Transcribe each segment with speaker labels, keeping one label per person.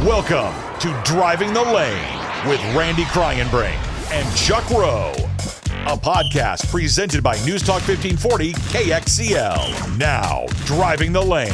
Speaker 1: Welcome to Driving the Lane with Randy Kraayenbrink and Chuck Rowe, a podcast presented by News Talk 1540 KXCL. Now, Driving the Lane.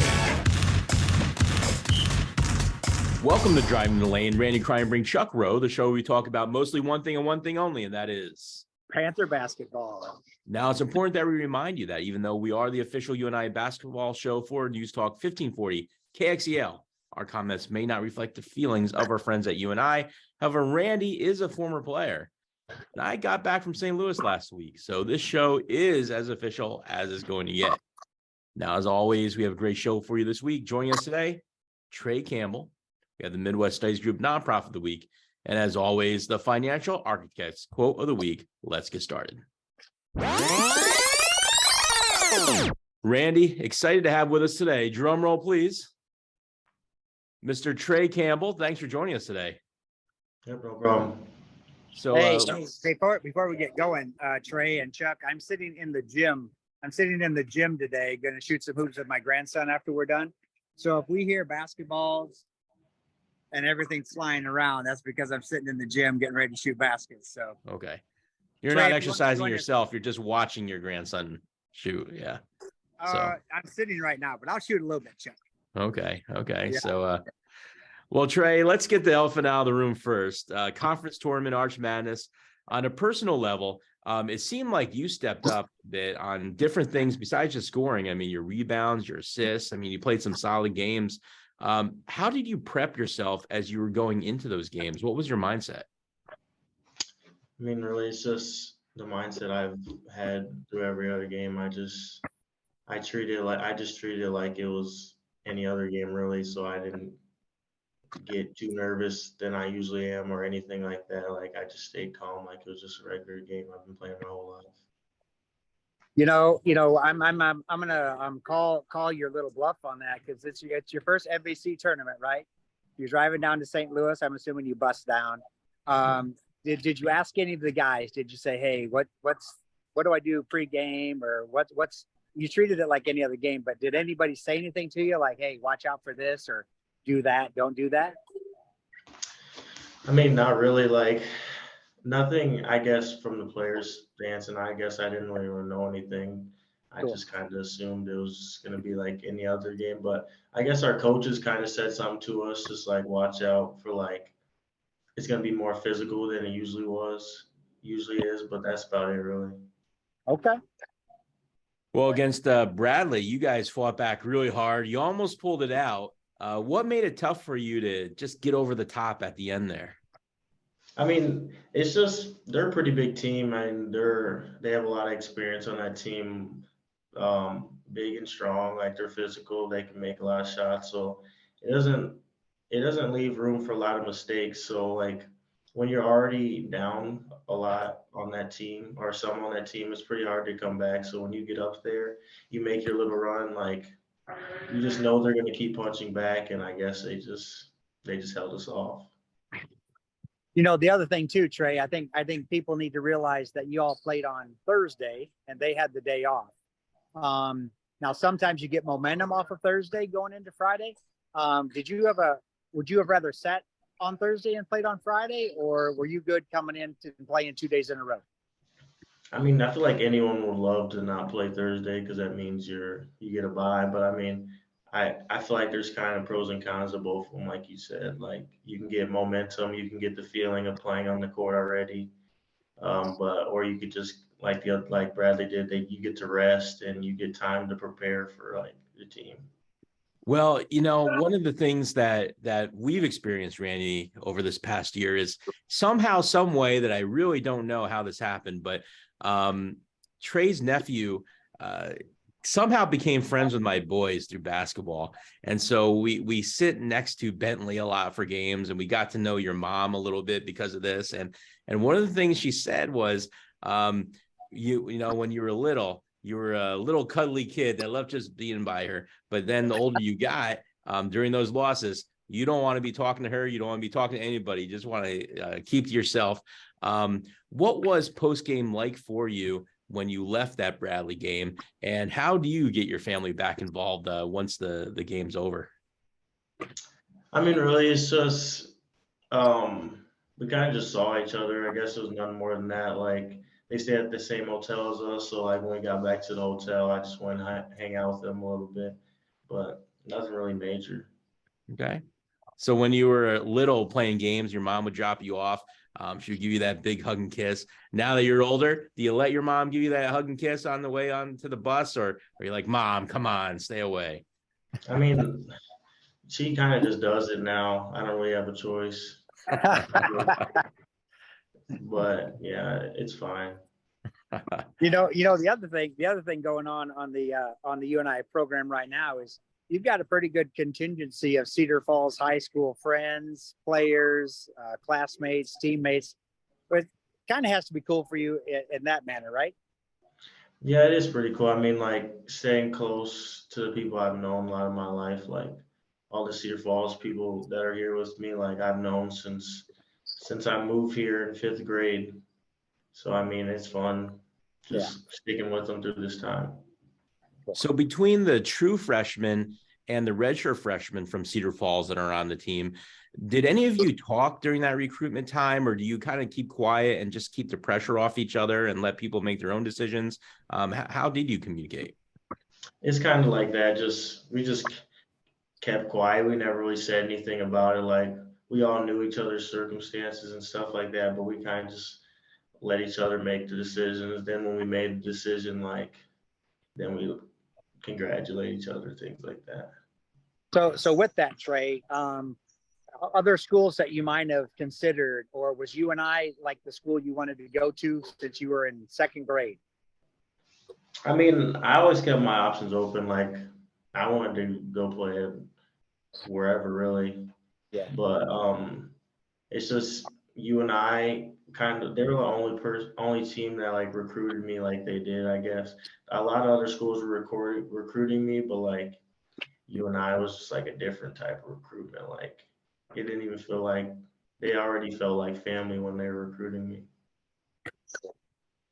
Speaker 2: Welcome to Driving the Lane. Randy Kraayenbrink, Chuck Rowe, the show where we talk about mostly one thing and one thing only, and that is
Speaker 3: Panther basketball.
Speaker 2: Now, it's important that we remind you that even though we are the official UNI basketball show for News Talk 1540 KXCL, our comments may not reflect the feelings of our friends at UNI. However, Randy is a former player, and I got back from St. Louis last week, so this show is as official as it's going to get. Now, as always, we have a great show for you this week. Joining us today, Trey Campbell. We have the Midwest Studies Group Nonprofit of the Week. And as always, the Financial Architects Quote of the Week. Let's get started. Randy, excited to have with us today. Drum roll, please. Mr. Trey Campbell, thanks for joining us today.
Speaker 4: Yep, no problem.
Speaker 2: So,
Speaker 3: Hey, before we get going, Trey and Chuck, I'm sitting in the gym. I'm sitting in the gym today, going to shoot some hoops with my grandson after we're done. So if we hear basketballs and everything's flying around, that's because I'm sitting in the gym getting ready to shoot baskets. So
Speaker 2: okay. You're
Speaker 3: Trey,
Speaker 2: not
Speaker 3: if you
Speaker 2: exercising
Speaker 3: want to
Speaker 2: yourself. You're just watching your grandson shoot. Yeah. So.
Speaker 3: I'm sitting right now, but I'll shoot a little bit, Chuck.
Speaker 2: Okay.
Speaker 3: Yeah.
Speaker 2: So, well, Trey, let's get the elephant out of the room first. Conference tournament, Arch Madness. On a personal level, it seemed like you stepped up a bit on different things besides just scoring. I mean, your rebounds, your assists. I mean, you played some solid games. How did you prep yourself as you were going into those games? What was your mindset?
Speaker 4: I mean, really, it's just the mindset I've had through every other game. I just treated it like it was any other game, really. So I didn't get too nervous than I usually am or anything like that. Like, I just stayed calm, like it was just a regular game I've been playing my whole life.
Speaker 3: I'm gonna call your little bluff on that because it's your first MVC tournament, right? You're driving down to St. Louis. I'm assuming you bust down. Did you ask any of the guys? Did you say, hey, what do I do pregame or what's you treated it like any other game? But did anybody say anything to you like, hey, watch out for this or do that, don't do that?
Speaker 4: I mean, not really. Like, nothing, I guess, from the players' stance, and I guess I didn't really know anything. I
Speaker 3: Cool.
Speaker 4: just kind of assumed it was going to be like any other game. But I guess our coaches kind of said something to us, just like, watch out for, like, it's going to be more physical than it usually is, but that's about it, really.
Speaker 3: Okay.
Speaker 2: Well, against Bradley, you guys fought back really hard. You almost pulled it out. What made it tough for you to just get over the top at the end there?
Speaker 4: I mean, it's just they're a pretty big team, and they have a lot of experience on that team. Big and strong, like they're physical. They can make a lot of shots, so it doesn't leave room for a lot of mistakes. So, like, when you're already down a lot on that team or some on that team, it's pretty hard to come back. So when you get up there, you make your little run, like you just know they're going to keep punching back, and I guess they just held us off.
Speaker 3: The other thing too, Trey, I think people need to realize that you all played on Thursday and they had the day off. Now sometimes you get momentum off of Thursday going into Friday. Would you have rather sat on Thursday and played on Friday, or were you good coming in to playing 2 days in a row?
Speaker 4: I mean, I feel like anyone would love to not play Thursday because that means you get a bye. But I mean, I feel like there's kind of pros and cons of both of them, like you said. Like, you can get momentum, you can get the feeling of playing on the court already, or you could just like Bradley did, you get to rest and you get time to prepare for like the team.
Speaker 2: Well, one of the things that we've experienced, Randy, over this past year is somehow, some way that I really don't know how this happened, but Trey's nephew somehow became friends with my boys through basketball. And so we sit next to Bentley a lot for games, and we got to know your mom a little bit because of this. And one of the things she said was, when you were little, you were a little cuddly kid that loved just being by her. But then the older you got, during those losses, you don't want to be talking to her. You don't want to be talking to anybody. You just want to keep to yourself. What was post-game like for you when you left that Bradley game, and how do you get your family back involved once the game's over?
Speaker 4: I mean, really, it's just we kind of just saw each other. I guess it was nothing more than that. Like they stayed at the same hotel as us, so like when we got back to the hotel, I just went and hang out with them a little bit, but nothing really major.
Speaker 2: Okay. So when you were little playing games, your mom would drop you off. She would give you that big hug and kiss. Now that you're older, do you let your mom give you that hug and kiss on the way onto the bus, or are you like, Mom, come on, stay away?
Speaker 4: I mean, she kind of just does it now. I don't really have a choice, but yeah, it's fine.
Speaker 3: The other thing going on the UNI program right now is you've got a pretty good contingency of Cedar Falls High School friends, players, classmates, teammates. But kind of has to be cool for you in that manner, right?
Speaker 4: Yeah, it is pretty cool. I mean, like staying close to the people I've known a lot of my life, like all the Cedar Falls people that are here with me, like I've known since I moved here in 5th grade. So I mean, it's fun just sticking with them through this time.
Speaker 2: So between the true freshmen and the redshirt freshmen from Cedar Falls that are on the team, did any of you talk during that recruitment time, or do you kind of keep quiet and just keep the pressure off each other and let people make their own decisions? How did you communicate?
Speaker 4: It's kind of like that. We just kept quiet. We never really said anything about it. Like we all knew each other's circumstances and stuff like that, but we kind of just let each other make the decisions. Then when we made the decision, like then we congratulate each other, things like that.
Speaker 3: So with that, Trey, other schools that you might have considered, or was UNI like the school you wanted to go to since you were in 2nd grade?
Speaker 4: I mean, I always kept my options open. Like I wanted to go play wherever really,
Speaker 3: Yeah.
Speaker 4: but it's just UNI kind of they were the only team that like recruited me like they did. I guess a lot of other schools were recruiting me, but like UNI was just like a different type of recruitment. Like it didn't even feel like they already felt like family when they were recruiting me.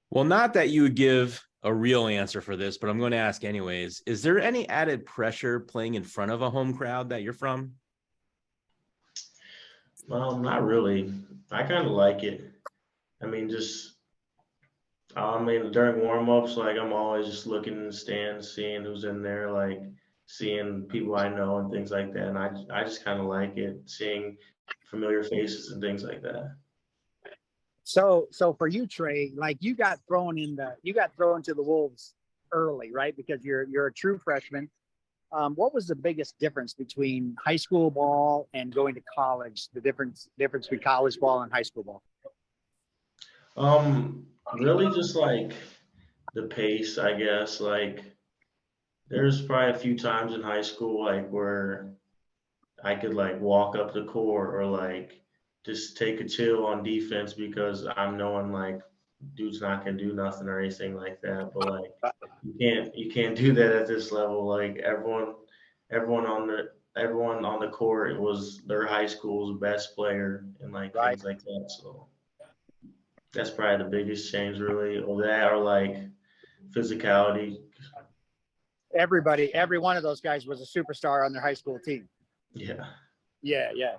Speaker 2: Well, not that you would give a real answer for this, but I'm going to ask anyways. Is there any added pressure playing in front of a home crowd that you're from?
Speaker 4: Not really. I kind of like it. I mean, during warm-ups, like I'm always just looking in the stands, seeing who's in there, like seeing people I know and things like that. And I just kind of like it, seeing familiar faces and things like that.
Speaker 3: So for you, Trey, like you got thrown to the wolves early, right? Because you're a true freshman. What was the biggest difference between high school ball and going to college? The difference between college ball and high school ball?
Speaker 4: Really just like the pace, I guess. Like there's probably a few times in high school like where I could like walk up the court or like just take a chill on defense because I'm knowing like dude's not gonna do nothing or anything like that. But like you can't do that at this level. Like everyone on the court, it was their high school's best player and like things like that. So that's probably the biggest change really. Or that or like physicality.
Speaker 3: Every one of those guys was a superstar on their high school team.
Speaker 4: Yeah.
Speaker 3: Yeah.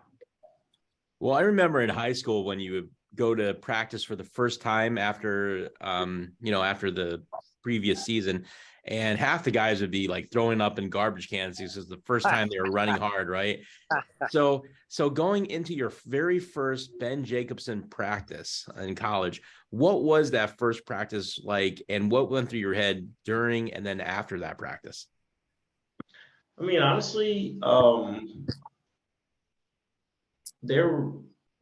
Speaker 2: Well, I remember in high school when you would go to practice for the first time after, after the previous season, and half the guys would be like throwing up in garbage cans. This is the first time they were running hard, right? So going into your very first Ben Jacobson practice in college, what was that first practice like, and what went through your head during and then after that practice?
Speaker 4: I mean, honestly, they're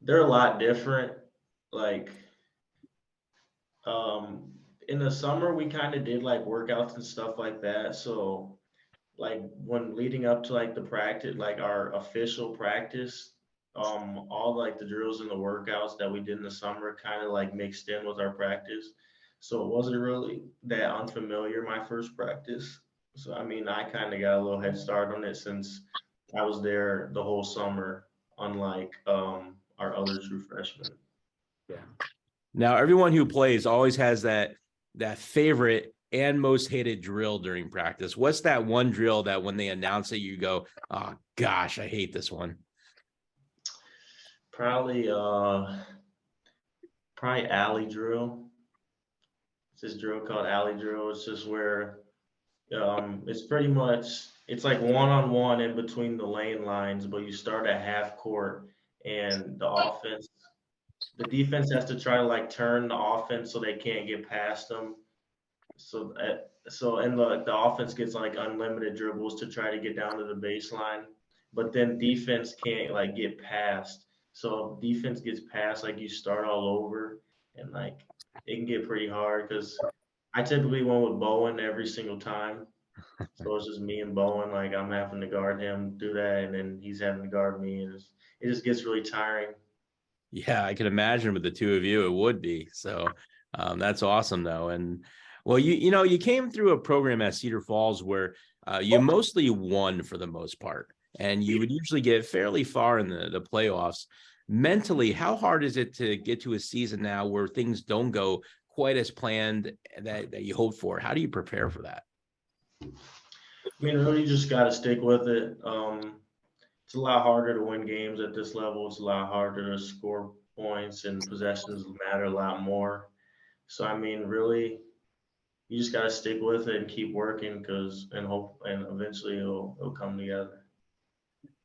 Speaker 4: a lot different. Like, in the summer we kind of did like workouts and stuff like that. So, like when leading up to like the practice, like our official practice, all like the drills and the workouts that we did in the summer kind of like mixed in with our practice. So it wasn't really that unfamiliar my first practice. So I mean, I kind of got a little head start on it since I was there the whole summer, unlike our other true freshmen.
Speaker 3: Yeah.
Speaker 2: Now, everyone who plays always has that favorite and most hated drill during practice. What's that one drill that when they announce it, you go, oh gosh, I hate this one?
Speaker 4: Probably probably alley drill. It's this drill called alley drill. It's just where it's pretty much it's like one on one in between the lane lines, but you start at half court and the defense has to try to like turn the offense so they can't get past them. And the offense gets like unlimited dribbles to try to get down to the baseline, but then defense can't like get past. So if defense gets past, like you start all over, and like it can get pretty hard because I typically went with Bowen every single time. So it's just me and Bowen. Like I'm having to guard him, do that, and then he's having to guard me, and it just gets really tiring.
Speaker 2: Yeah, I can imagine with the two of you, it would be. So that's awesome, though. And well, you came through a program at Cedar Falls where you mostly won for the most part, and you would usually get fairly far in the playoffs. Mentally, how hard is it to get to a season now where things don't go quite as planned that you hoped for? How do you prepare for that?
Speaker 4: I mean, really just got to stick with it. It's a lot harder to win games at this level. It's a lot harder to score points, and possessions matter a lot more. So I mean, really, you just got to stick with it and keep working and hope, and eventually it'll come together.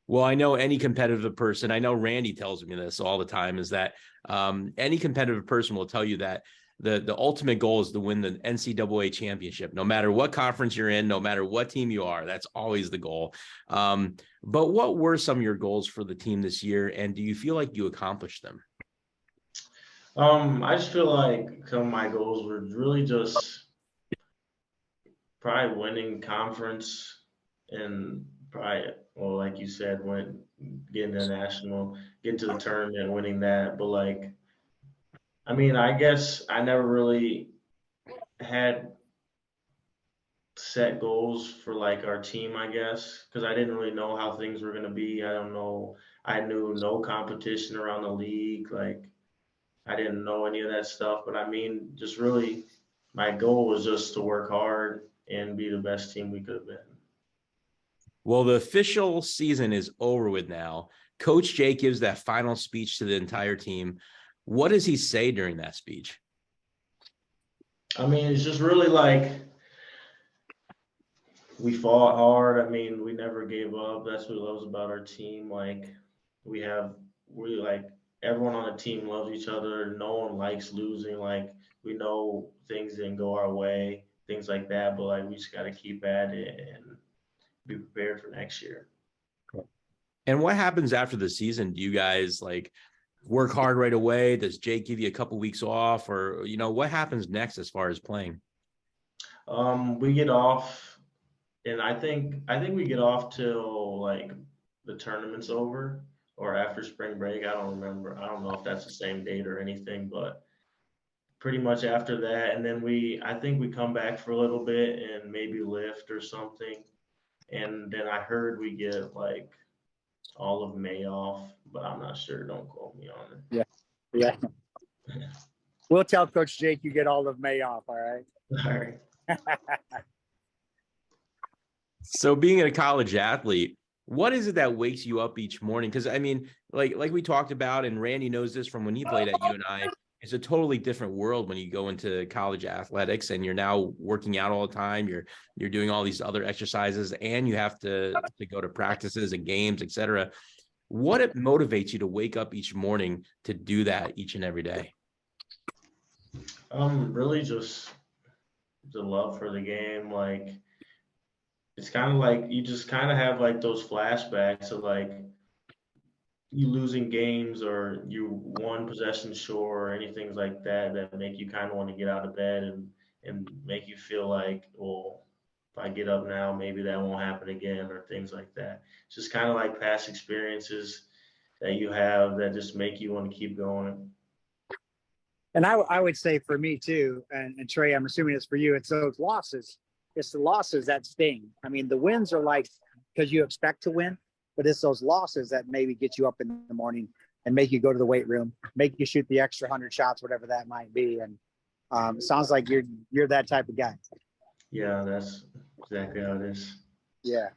Speaker 2: Well, I know any competitive person, I know Randy tells me this all the time, is that any competitive person will tell you that the ultimate goal is to win the NCAA championship, no matter what conference you're in, no matter what team you are. That's always the goal. But what were some of your goals for the team this year, and do you feel like you accomplished them?
Speaker 4: I just feel like some of my goals were really just probably winning conference and probably, well, like you said, getting to national, getting to the tournament, winning that. But like, I mean, I guess I never really had set goals for like our team, I guess, because I didn't really know how things were gonna be. I don't know. I knew no competition around the league. Like I didn't know any of that stuff. But I mean, just really, my goal was just to work hard and be the best team we could have been.
Speaker 2: Well, the official season is over with now. Coach Jay gives that final speech to the entire team. What does he say during that speech?
Speaker 4: I mean, it's just really like we fought hard. I mean, we never gave up. That's what loves about our team. Like we like everyone on the team loves each other. No one likes losing. Like we know things didn't go our way, things like that. But like we just got to keep at it and be prepared for next year.
Speaker 2: And what happens after the season? Do you guys like work hard right away? Does Jake give you a couple weeks off, or what happens next as far as playing?
Speaker 4: We get off, and I think we get off till like the tournament's over or after spring break. I don't remember. I don't know if that's the same date or anything, but pretty much after that, and then I think we come back for a little bit and maybe lift or something, and then I heard we get like all of May off, but I'm not sure. Don't quote me on it.
Speaker 3: Yeah. We'll tell Coach Jake you get all of May off. All right.
Speaker 4: All right.
Speaker 2: So being a college athlete, what is it that wakes you up each morning? Because I mean, like we talked about, and Randy knows this from when he played at UNI, it's a totally different world when you go into college athletics and you're now working out all the time. You're doing all these other exercises, and you have to go to practices and games, etc. What it motivates you to wake up each morning to do that each and every day?
Speaker 4: Really just the love for the game. Like it's kind of like you just kind of have like those flashbacks of like you losing games or you one possession short or anything like that make you kind of want to get out of bed and make you feel like, well, if I get up now, maybe that won't happen again or things like that. It's just kind of like past experiences that you have that just make you want to keep going.
Speaker 3: And I would say for me too, and Trey, I'm assuming it's for you, it's those losses. It's the losses that sting. I mean, the wins are like because you expect to win, but it's those losses that maybe get you up in the morning and make you go to the weight room, make you shoot the extra 100 shots, whatever that might be. And it sounds like you're that type of guy.
Speaker 4: Yeah, that's exactly how it is.
Speaker 3: Yeah.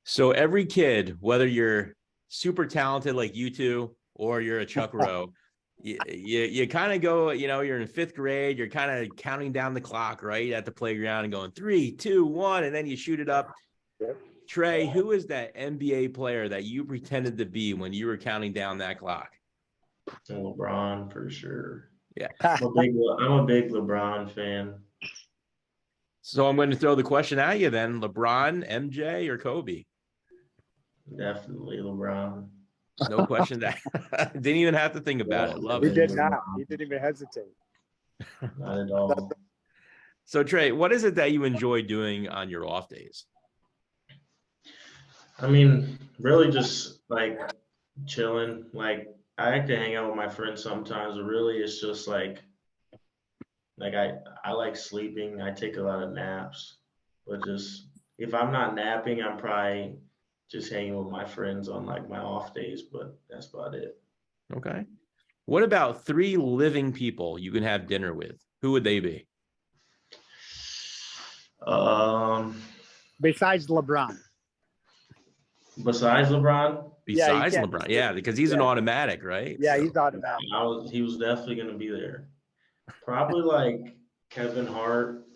Speaker 2: So every kid, whether you're super talented like you two or you're a Chuck Rowe, you kind of go, you're in 5th grade, you're kind of counting down the clock, right, at the playground and going 3, 2, 1, and then you shoot it up.
Speaker 3: Yep.
Speaker 2: Trey, who is that NBA player that you pretended to be when you were counting down that clock?
Speaker 4: LeBron for sure.
Speaker 2: Yeah.
Speaker 4: I'm a big LeBron fan.
Speaker 2: So I'm going to throw the question at you then. LeBron, MJ, or Kobe?
Speaker 4: Definitely LeBron.
Speaker 2: No question that. Didn't even have to think about it. Love
Speaker 3: He
Speaker 2: it.
Speaker 3: did not. He didn't even hesitate.
Speaker 4: Not at all.
Speaker 2: So Trey, what is it that you enjoy doing on your off days?
Speaker 4: I mean, really just like chilling. Like I like to hang out with my friends sometimes, but really it's just like I like sleeping. I take a lot of naps, but just if I'm not napping, I'm probably just hanging with my friends on like my off days, but that's about it.
Speaker 2: Okay. What about 3 living people you can have dinner with? Who would they be?
Speaker 3: Besides LeBron.
Speaker 4: Besides LeBron?
Speaker 2: Besides
Speaker 3: Yeah,
Speaker 2: LeBron. Yeah, because he's an automatic, right?
Speaker 3: Yeah,
Speaker 2: So,
Speaker 3: he's automatic.
Speaker 4: He was definitely gonna be there. Probably like Kevin Hart.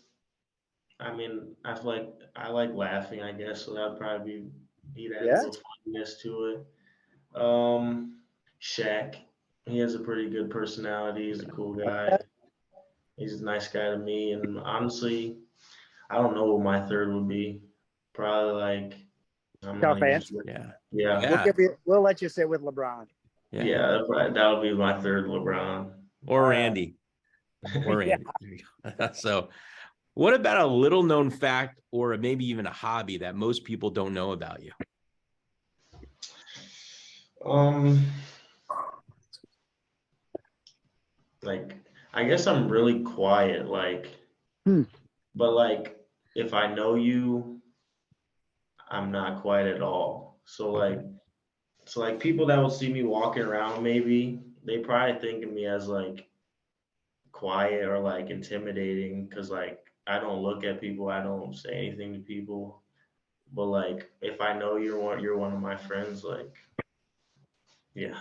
Speaker 4: I mean, I like laughing, I guess, so that'd probably he'd add a little funniness to it. Shaq. He has a pretty good personality. He's a cool guy. He's a nice guy to me. And honestly, I don't know what my third would be. Probably like I'm not
Speaker 3: Tough
Speaker 4: even
Speaker 3: answer.
Speaker 4: sure.
Speaker 2: yeah.
Speaker 4: Yeah.
Speaker 3: We'll let you sit with LeBron.
Speaker 4: Yeah, that would be my third LeBron.
Speaker 2: Or Randy. Or Randy. There you go. So what about a little known fact or maybe even a hobby that most people don't know about you?
Speaker 4: Like I guess I'm really quiet, but like if I know you, I'm not quiet at all. So like people that will see me walking around, maybe they probably think of me as like quiet or like intimidating, because like I don't look at people, I don't say anything to people. But like if I know you're one of my friends, like yeah,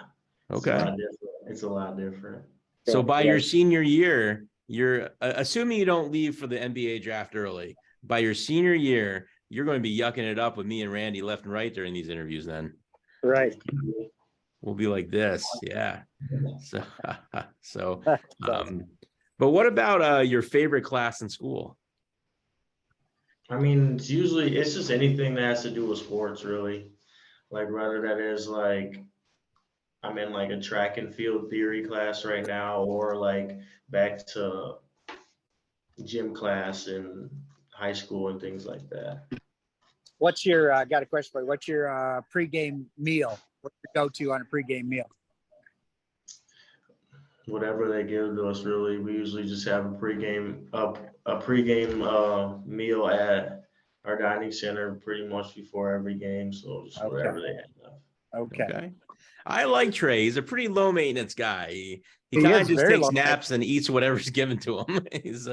Speaker 4: it's a
Speaker 2: Okay.
Speaker 4: lot different. It's a lot different.
Speaker 2: So by your senior year, you're assuming you don't leave for the NBA draft early. By your senior year, you're going to be yucking it up with me and Randy left and right during these interviews then.
Speaker 3: Right.
Speaker 2: We'll be like this. Yeah. So, but what about your favorite class in school?
Speaker 4: I mean, it's just anything that has to do with sports, really. Like whether that is like I'm in like a track and field theory class right now, or like back to gym class in high school and things like that.
Speaker 3: What's your? Got a question for you. What's your pregame meal? What's your go-to on a pregame meal?
Speaker 4: Whatever they give to us, really. We usually just have a pregame meal at our dining center pretty much before every game. So just whatever they have.
Speaker 3: Okay.
Speaker 2: I like Trey. He's a pretty low maintenance guy. He kind of just takes naps and eats whatever's given to him. He's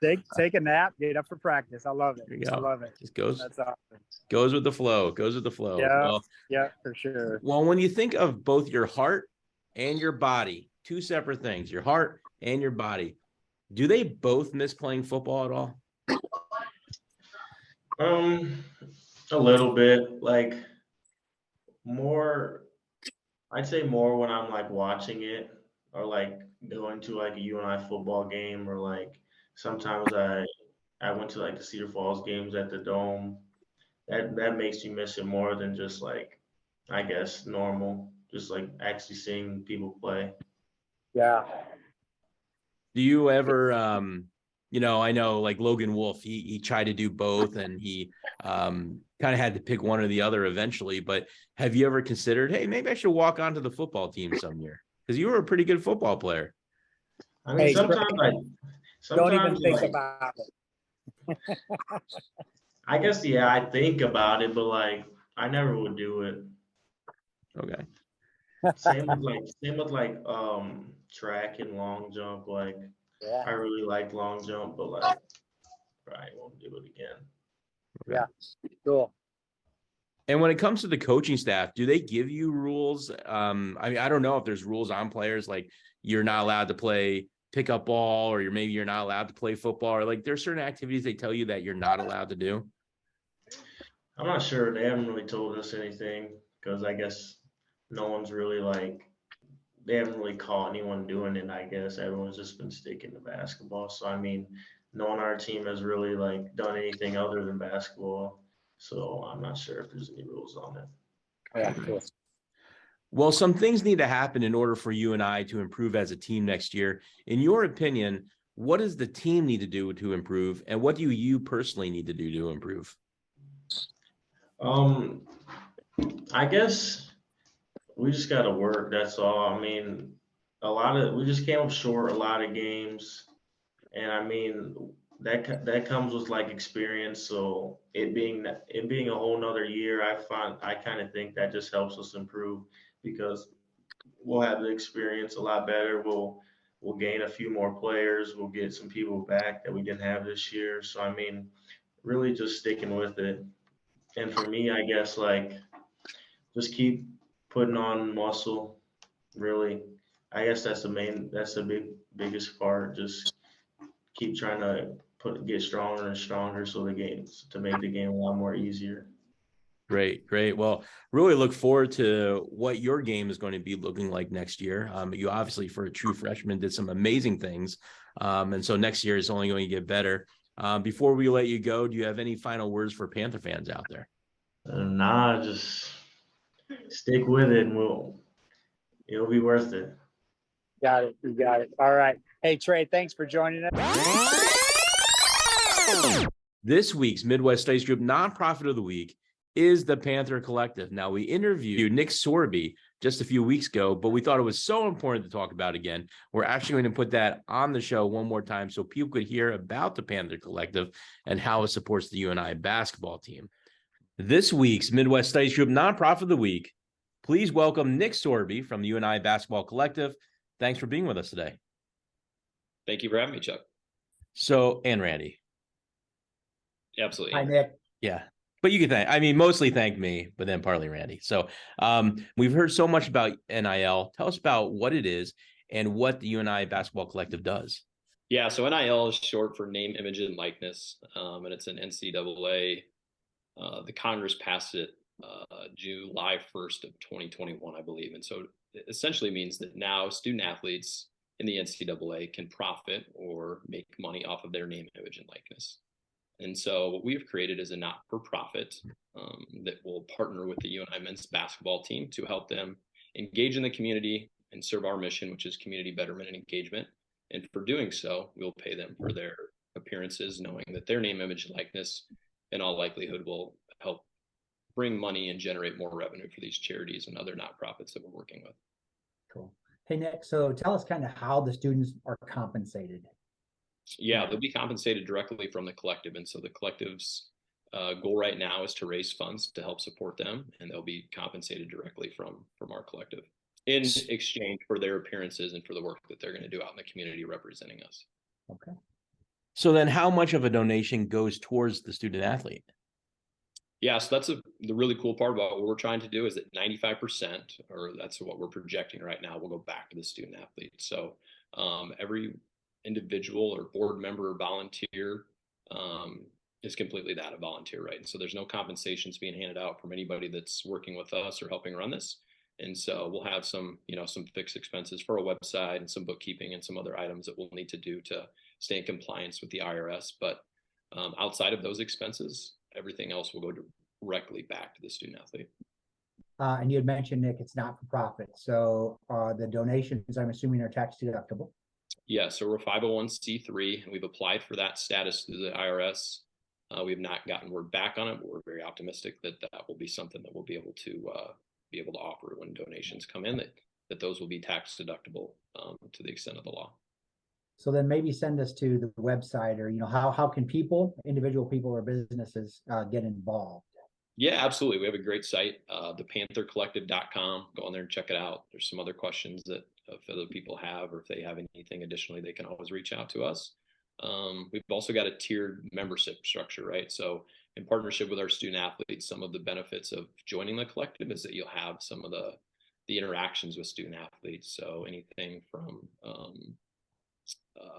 Speaker 3: take a nap, get up for practice. I love it. I love it.
Speaker 2: Just goes.
Speaker 3: That's awesome.
Speaker 2: Goes with the flow.
Speaker 3: Yeah. Yeah, for sure.
Speaker 2: Well, when you think of both your heart and your body, 2 separate things, your heart and your body, do they both miss playing football at all?
Speaker 4: A little bit, like more. I'd say more when I'm like watching it, or like going to like a UNI football game, or like sometimes I went to like the Cedar Falls games at the Dome. That makes you miss it more than just like, I guess, normal, just like actually seeing people play.
Speaker 3: Yeah.
Speaker 2: Do you ever I know like Logan Wolf, he tried to do both and he kind of had to pick one or the other eventually, but have you ever considered, hey, maybe I should walk onto the football team some year? Because you were a pretty good football player.
Speaker 4: I mean, sometimes
Speaker 3: don't even think about it.
Speaker 4: I guess, yeah, I think about it, but like I never would do it.
Speaker 2: Okay.
Speaker 4: Same with like track and long jump. Like I really like long jump, but like probably won't do it again.
Speaker 3: Yeah. Cool.
Speaker 2: And when it comes to the coaching staff, do they give you rules? I mean, I don't know if there's rules on players, like you're not allowed to play pickup ball, or you're not allowed to play football, or like there's certain activities they tell you that you're not allowed to do.
Speaker 4: I'm not sure. They haven't really told us anything because I guess no one's really they haven't really caught anyone doing it. I guess everyone's just been sticking to basketball. So I mean, no one on our team has really done anything other than basketball. So I'm not sure if there's any rules on it.
Speaker 3: Yeah, cool.
Speaker 2: Well, some things need to happen in order for you and I to improve as a team next year. In your opinion, what does the team need to do to improve, and what do you personally need to do to improve?
Speaker 4: I guess we just got to work. That's all. I mean, we just came up short a lot of games, and I mean that comes with experience. So it being a whole nother year, I kind of think that just helps us improve because we'll have the experience a lot better. We'll gain a few more players. We'll get some people back that we didn't have this year. So I mean, really just sticking with it. And for me, I guess just keep putting on muscle. Really, I guess that's the biggest part. Just keep trying to get stronger and stronger so to make the game a lot more easier.
Speaker 2: Great, great. Well, really look forward to what your game is going to be looking like next year. You obviously, for a true freshman, did some amazing things. And so next year is only going to get better. Before we let you go, do you have any final words for Panther fans out there?
Speaker 4: Nah, just stick with it and it'll be worth it.
Speaker 3: Got it. You got it. All right. Hey, Trey, thanks for joining us.
Speaker 2: This week's Midwest Studies Group Nonprofit of the Week is the Panther Collective. Now, we interviewed Nick Sorbe just a few weeks ago, but we thought it was so important to talk about again. We're actually going to put that on the show one more time so people could hear about the Panther Collective and how it supports the UNI basketball team. This week's Midwest Studies Group Nonprofit of the Week, please welcome Nick Sorbe from the UNI Basketball Collective. Thanks for being with us today.
Speaker 5: Thank you for having me, Chuck.
Speaker 2: So, and Randy.
Speaker 5: Absolutely.
Speaker 3: Hi, Nick.
Speaker 2: Yeah. But you can mostly thank me, but then partly Randy. So we've heard so much about NIL. Tell us about what it is and what the UNI Basketball Collective does.
Speaker 5: Yeah, so NIL is short for name, image, and likeness, and it's an NCAA. The Congress passed it July 1st of 2021, I believe. And so it essentially means that now student athletes in the NCAA can profit or make money off of their name, image, and likeness. And so what we've created is a not-for-profit that will partner with the UNI men's basketball team to help them engage in the community and serve our mission, which is community betterment and engagement. And for doing so, we'll pay them for their appearances, knowing that their name, image, and likeness in all likelihood will help bring money and generate more revenue for these charities and other nonprofits that we're working with.
Speaker 6: Cool. Hey, Nick, so tell us kind of how the students are compensated.
Speaker 5: Yeah, they'll be compensated directly from the collective. And so the collective's goal right now is to raise funds to help support them, and they'll be compensated directly from our collective in exchange for their appearances and for the work that they're going to do out in the community representing us.
Speaker 6: Okay.
Speaker 2: So then how much of a donation goes towards the student athlete?
Speaker 5: Yeah, so that's the really cool part about what we're trying to do is that 95%, or that's what we're projecting right now, will go back to the student athlete. So every individual or board member or volunteer is completely a volunteer, right? And so there's no compensations being handed out from anybody that's working with us or helping run this. And so we'll have some fixed expenses for a website and some bookkeeping and some other items that we'll need to do to stay in compliance with the IRS. But outside of those expenses, everything else will go directly back to the student athlete.
Speaker 6: And you had mentioned, Nick, it's not for profit. So the donations, I'm assuming, are tax deductible.
Speaker 5: Yeah, so we're 501c3, and we've applied for that status through the IRS. We have not gotten word back on it, but we're very optimistic that that will be something that we'll be able to offer when donations come in, that those will be tax deductible to the extent of the law.
Speaker 6: So then maybe send us to the website, or how can individual people or businesses get involved?
Speaker 5: Yeah, absolutely. We have a great site, thepanthercollective.com. Go on there and check it out. There's some other questions that if other people have, or if they have anything additionally, they can always reach out to us. We've also got a tiered membership structure, right? So in partnership with our student athletes, some of the benefits of joining the collective is that you'll have some of the interactions with student athletes. So anything from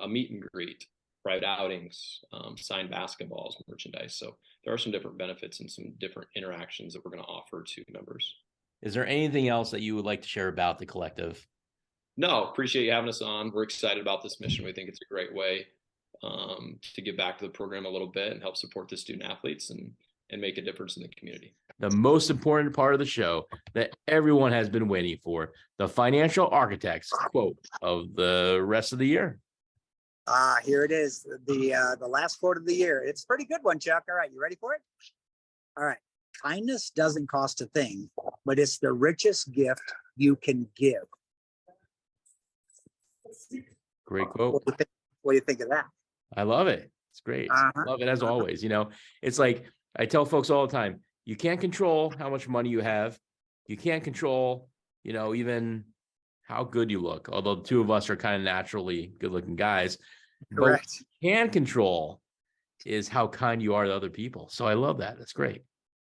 Speaker 5: a meet and greet, private outings, signed basketballs, merchandise. So there are some different benefits and some different interactions that we're going to offer to members.
Speaker 2: Is there anything else that you would like to share about the collective?
Speaker 5: No, appreciate you having us on. We're excited about this mission. We think it's a great way to give back to the program a little bit and help support the student athletes and make a difference in the community.
Speaker 2: The most important part of the show that everyone has been waiting for, the financial architect's quote of the rest of the year.
Speaker 3: Here it is, the last quote of the year. It's a pretty good one, Chuck. All right, you ready for it? All right. Kindness doesn't cost a thing, but it's the richest gift you can give.
Speaker 2: Great quote.
Speaker 3: What do you think of that?
Speaker 2: I love it. It's great. Love it as always. You know, it's like I tell folks all the time, you can't control how much money you have. You can't control, you know, even how good you look. Although the two of us are kind of naturally good looking guys.
Speaker 3: Correct.
Speaker 2: But what you can control is how kind you are to other people. So I love that. That's great.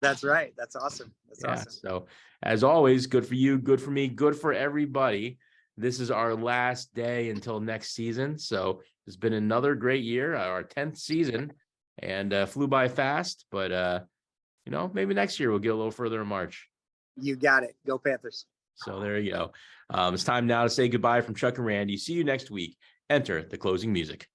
Speaker 3: That's right. That's awesome. That's
Speaker 2: Yeah.
Speaker 3: awesome.
Speaker 2: So as always, good for you, good for me, good for everybody. This is our last day until next season. So it's been another great year, our 10th season, and flew by fast. But, you know, maybe next year we'll get a little further in March.
Speaker 3: You got it. Go Panthers.
Speaker 2: So there you go. It's time now to say goodbye from Chuck and Randy. See you next week. Enter the closing music.